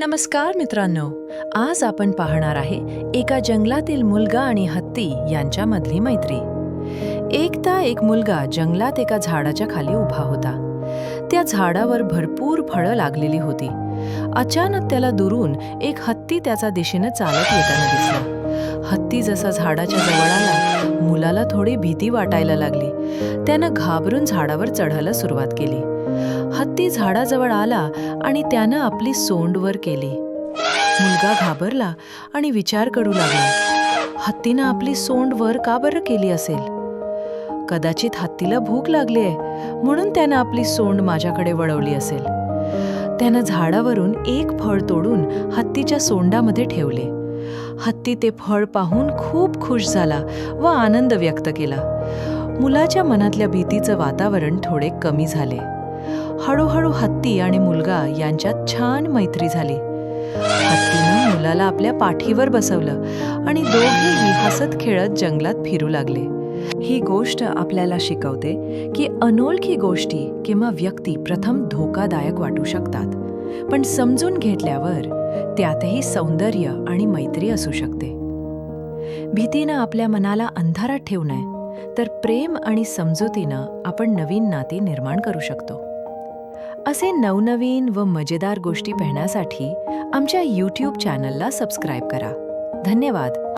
नमस्कार मित्रांनो, आज आपण पाहणार आहे एका जंगलातील मुलगा आणि हत्ती यांच्यामधली मैत्री. एकदा एक मुलगा जंगलात एका झाडाच्या खाली उभा होता. त्या झाडावर भरपूर फळं लागलेली होती. अचानक त्याला दुरून एक हत्ती त्याच्या दिशेने चालत येताना दिसला. हत्ती जसा झाडाच्या जवळ आला, मुलाला थोडी भीती वाटायला लागली. त्यानं घाबरून झाडावर चढायला सुरुवात केली. हत्ती झाडाजवळ आला आणि त्यानं आपली सोंड वर केली. मुलगा घाबरला आणि विचार करू लागला, हत्तीनं आपली सोंड वर का बरं केली असेल? कदाचित हत्तीला भूक लागली आहे म्हणून त्यानं आपली सोंड माझ्याकडे वळवली असेल. त्यानं झाडावरून एक फळ तोडून हत्तीच्या सोंडामध्ये ठेवले. हत्ती ते फळ पाहून खूप खुश झाला व आनंद व्यक्त केला. मुलाच्या मनातल्या भीतीचं वातावरण थोडे कमी झाले. हळूहळू हत्ती आणि मुलगा यांच्यात छान मैत्री झाली. हत्तीनं मुलाला आपल्या पाठीवर बसवलं आणि दोघेही हसत खेळत जंगलात फिरू लागले. ही गोष्ट आपल्याला शिकवते की अनोळखी गोष्टी किंवा व्यक्ती प्रथम धोकादायक वाटू शकतात, पण समजून घेतल्यावर त्यातही सौंदर्य आणि मैत्री असू शकते. भीतीनं आपल्या मनाला अंधारात ठेवू नये, तर प्रेम आणि समजुतीनं आपण नवीन नाती निर्माण करू शकतो. असे नवनवीन व मजेदार गोष्टी पाहण्यासाठी आमच्या YouTube चॅनलला सबस्क्राईब करा. धन्यवाद.